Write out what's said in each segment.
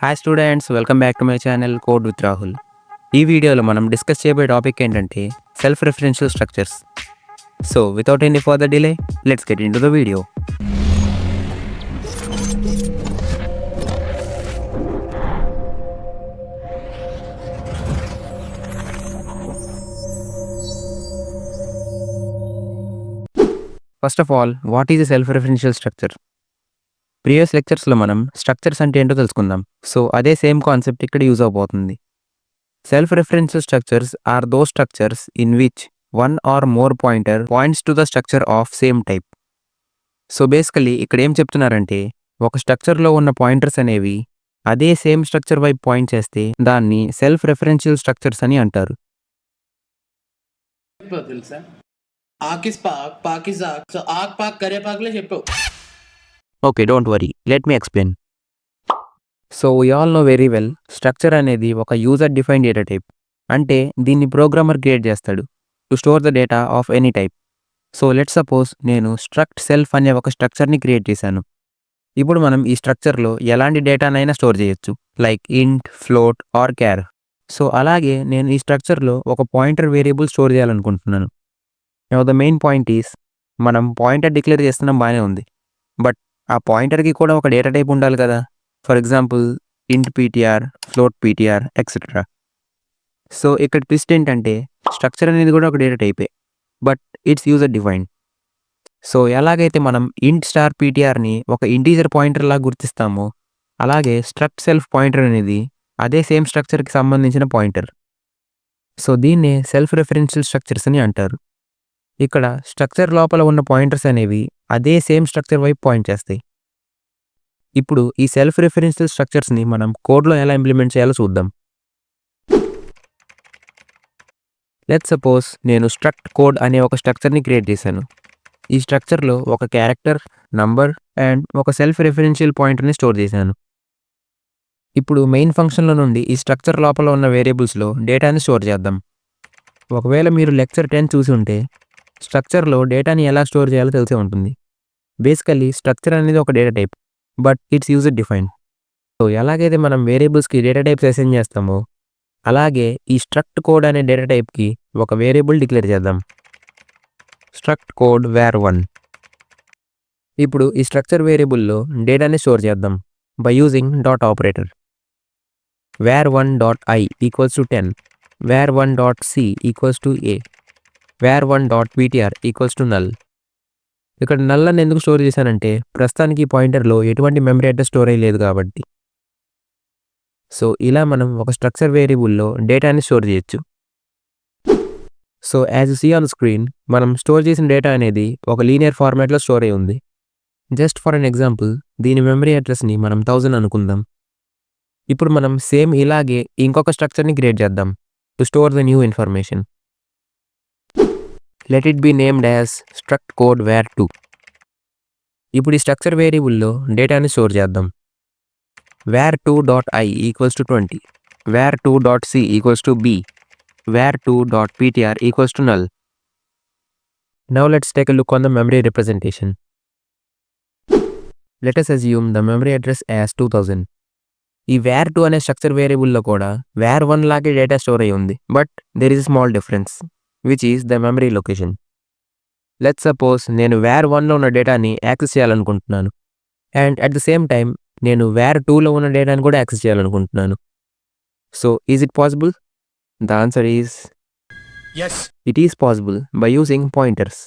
Hi students, welcome back to my channel code with Rahul. ఈ వీడియోలో మనం డిస్కస్ చేయబోయే టాపిక్ ఏంటంటే self referential structures. So without any further delay, let's get into the video. First of all, what is a self referential structure? Previous లెక్చర్స్లో మనం structures అంటే ఏంటో తెలుసుకుందాం. సో అదే సేమ్ కాన్సెప్ట్ ఇక్కడ యూజ్ అవబోతుంది. Self referential structures are those structures in which one or more pointer points to the structure of same type. So basically ఇక్కడ ఏం చెప్తున్నారంటే, ఒక స్ట్రక్చర్లో ఉన్న పాయింటర్స్ అనేవి అదే సేమ్ స్ట్రక్చర్ వైపు పాయింట్ చేస్తే దాన్ని సెల్ఫ్ రెఫరెన్షియల్ స్ట్రక్చర్స్ అని అంటారు. తెలుసా ఆకిస్ పాక్ పాకిస్ ఆక్ సో ఆక్ పాక్ కరే పాక్లే చెప్పు. Okay, don't worry, let me explain. So we all know very well, structure అనేది ఒక యూజర్ డిఫైన్డ్ డేటా టైప్. అంటే దీన్ని ప్రోగ్రామర్ క్రియేట్ చేస్తాడు to store the data of any type. So let suppose నేను స్ట్రక్ట్ సెల్ఫ్ అనే ఒక స్ట్రక్చర్ని create చేశాను. ఇప్పుడు మనం ఈ స్ట్రక్చర్లో ఎలాంటి డేటానైనా స్టోర్ చేయొచ్చు, లైక్ ఇంట్, ఫ్లోట్ ఆర్ క్యార్. సో అలాగే నేను ఈ స్ట్రక్చర్లో ఒక పాయింటర్ వేరియబుల్ స్టోర్ చేయాలనుకుంటున్నాను. Now the main point is, మనం పాయింటర్ డిక్లేర్ చేస్తున్నాం బాగానే ఉంది, బట్ ఆ పాయింటర్కి కూడా ఒక డేటా టైప్ ఉండాలి కదా. For example int PTR, float PTR etcetera. So ఇక్కడ ట్విస్ట్ ఏంటంటే, స్ట్రక్చర్ అనేది కూడా ఒక డేటా టైపే, but it's user defined. So ఎలాగైతే మనం ఇంట్ స్టార్ పీటీఆర్ని ఒక ఇంటీజర్ పాయింటర్ లాగా గుర్తిస్తామో, అలాగే స్ట్రక్ట్ సెల్ఫ్ పాయింటర్ అనేది అదే సేమ్ స్ట్రక్చర్కి సంబంధించిన పాయింటర్. సో దీన్నే సెల్ఫ్ రెఫరెన్షియల్ స్ట్రక్చర్స్ అని అంటారు. ఇక్కడ స్ట్రక్చర్ లోపల ఉన్న పాయింటర్స్ అనేవి అదే సేమ్ స్ట్రక్చర్ వైపు పాయింట్ చేస్తాయి. ఇప్పుడు ఈ సెల్ఫ్ రెఫరెన్షియల్ స్ట్రక్చర్స్ని మనం కోడ్లో ఎలా ఇంప్లిమెంట్ చేయాలో చూద్దాం. లెట్స్ సపోజ్ నేను స్ట్రక్ట్ కోడ్ అనే ఒక స్ట్రక్చర్ని క్రియేట్ చేశాను. ఈ స్ట్రక్చర్లో ఒక క్యారెక్టర్, నంబర్ అండ్ ఒక సెల్ఫ్ రెఫరెన్షియల్ పాయింటర్ని స్టోర్ చేశాను. ఇప్పుడు మెయిన్ ఫంక్షన్లో నుండి ఈ స్ట్రక్చర్ లోపల ఉన్న వేరియబుల్స్లో డేటాని స్టోర్ చేద్దాం. ఒకవేళ మీరు లెక్చర్ 10 చూసి ఉంటే, స్ట్రక్చర్లో డేటాని ఎలా స్టోర్ చేయాలో తెలిసే ఉంటుంది. బేసికల్లీ స్ట్రక్చర్ అనేది ఒక data type, but it's user defined. So ఎలాగైతే మనం వేరియబుల్స్కి డేటా టైప్స్ అసైన్ చేస్తామో, అలాగే ఈ స్ట్రక్ట్ కోడ్ అనే డేటా టైప్కి ఒక వేరియబుల్ డిక్లేర్ చేద్దాం, స్ట్రక్ట్ కోడ్ var1. ఇప్పుడు ఈ స్ట్రక్చర్ వేరియబుల్లో డేటాని స్టోర్ చేద్దాం by using dot operator. var1.i equals to 10, var1.c equals to a, var1.ptr equals to null. ఇక్కడ నల్ అని ఎందుకు స్టోర్ చేశానంటే, ప్రస్తుతానికి ఈ పాయింటర్లో ఎటువంటి మెమరీ అడ్రస్ స్టోర్ అయ్యలేదు కాబట్టి. సో ఇలా మనం ఒక స్ట్రక్చర్ వేరియబుల్లో డేటాని స్టోర్ చేయొచ్చు. So as you see on screen, మనం స్టోర్ చేసిన డేటా అనేది ఒక లీనియర్ ఫార్మాట్లో స్టోర్ అయి ఉంది. జస్ట్ ఫర్ అన్ ఎగ్జాంపుల్, దీని మెమరీ అడ్రస్ని మనం 1000 అనుకుందాం. ఇప్పుడు మనం సేమ్ ఇలాగే ఇంకొక స్ట్రక్చర్ని క్రియేట్ చేద్దాం to store the new information. Let it be named as struct code var2. ఇప్పుడు ఈ స్ట్రక్చర్ వేరియబుల్లో డేటాని స్టోర్ చేద్దాం. var2.i equals to 20, var2.c equals to b, var2.ptr equals to null. Now let's take a look on the memory representation. Let us assume the memory address as 2000. ఈ var2 అనే structure వేరియబుల్లో కూడా var1 లాగే data store అయి ఉంది, but there is a small difference, which is the memory location. Let's suppose నేను var1లో ఉన్న డేటాని access చేయాలనుకుంటున్నాను, and at the same time నేను var2లో ఉన్న డేటాని కూడా యాక్సెస్ చేయాలనుకుంటున్నాను. So is it possible? The answer is yes. It is possible by using pointers.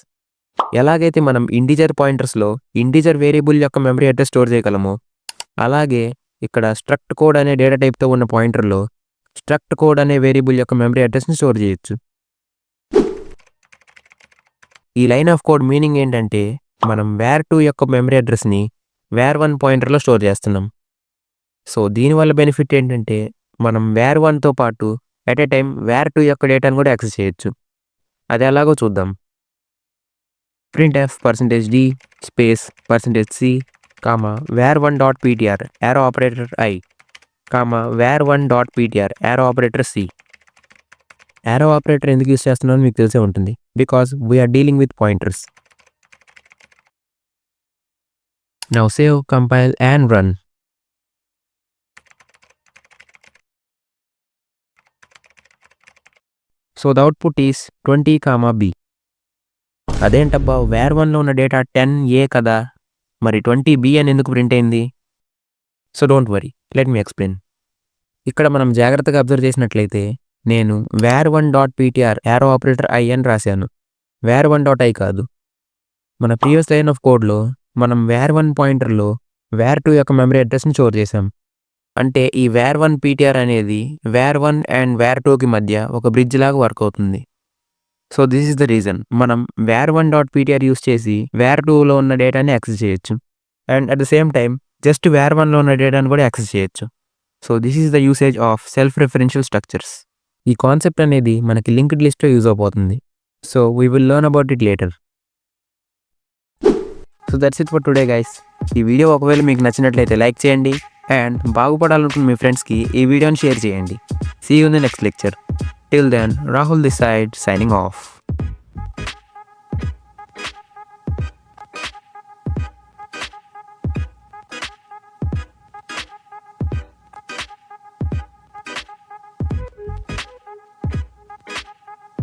ఎలాగైతే మనం ఇంటీజర్ పాయింటర్స్లో ఇంటీజర్ వేరియబుల్ యొక్క మెమరీ అడ్రస్ స్టోర్ చేయగలమో, అలాగే ఇక్కడ స్ట్రక్ట్ కోడ్ అనే డేటా టైప్తో ఉన్న పాయింటర్లో స్ట్రక్ట్ కోడ్ అనే వేరియబుల్ యొక్క మెమరీ అడ్రస్ని స్టోర్ చేయొచ్చు. ఈ లైన్ ఆఫ్ కోడ్ మీనింగ్ ఏంటంటే, మనం var2 యొక్క మెమరీ అడ్రస్ని var1 పాయింటర్లో స్టోర్ చేస్తున్నాం. సో దీనివల్ల బెనిఫిట్ ఏంటంటే, మనం var1తో పాటు ఎట్ ఏ టైం var2 యొక్క డేటాను కూడా యాక్సెస్ చేయొచ్చు. అది ఎలాగో చూద్దాం. printf %d space %c var1.ptr arrow operator i, var1.ptr arrow operator c. arrow operator ఎందుకు యూస్ చేస్తున్నామో మీకు తెలిసే ఉంటుంది, because we're dealing with pointers. Now save, compile and run. So the output is 20, B. అదేంటబ్బా వేర్ 1లో ఉన్న డేటా 10A కదా, మరి 20B అని ఎందుకు ప్రింట్ అయింది? So don't worry, let me explain. ఇక్కడ మనం జాగ్రత్తగా అబ్జర్వ్ చేసినట్లయితే నేను var1.ptr యారో ఆపరేటర్ I అని రాశాను, var1.i కాదు. మన ప్రీవియస్ లైన్ ఆఫ్ కోడ్లో మనం var1 పాయింటర్లో var2 యొక్క మెమరీ అడ్రస్ని స్టోర్ చేసాం. అంటే ఈ var1 ptr అనేది var1 అండ్ var2కి మధ్య ఒక బ్రిడ్జ్ లాగా వర్క్ అవుతుంది. So this is the reason మనం var1.ptr యూస్ చేసి var2లో ఉన్న డేటాని యాక్సెస్ చేయొచ్చు, and at the same time just var1లో ఉన్న డేటాని కూడా యాక్సెస్ చేయొచ్చు. So this is the usage of self referential structures. ఈ కాన్సెప్ట్ అనేది మనకి లింక్డ్ లిస్ట్లో యూజ్ అవబోతుంది. So we will learn about it later. So that's it for today guys. ఈ వీడియో ఒకవేళ మీకు నచ్చినట్లయితే లైక్ చేయండి, అండ్ బాగుపడాలనుకున్న మీ ఫ్రెండ్స్కి ఈ వీడియోని షేర్ చేయండి. See you in the next lecture. Till then, Rahul this side, signing of.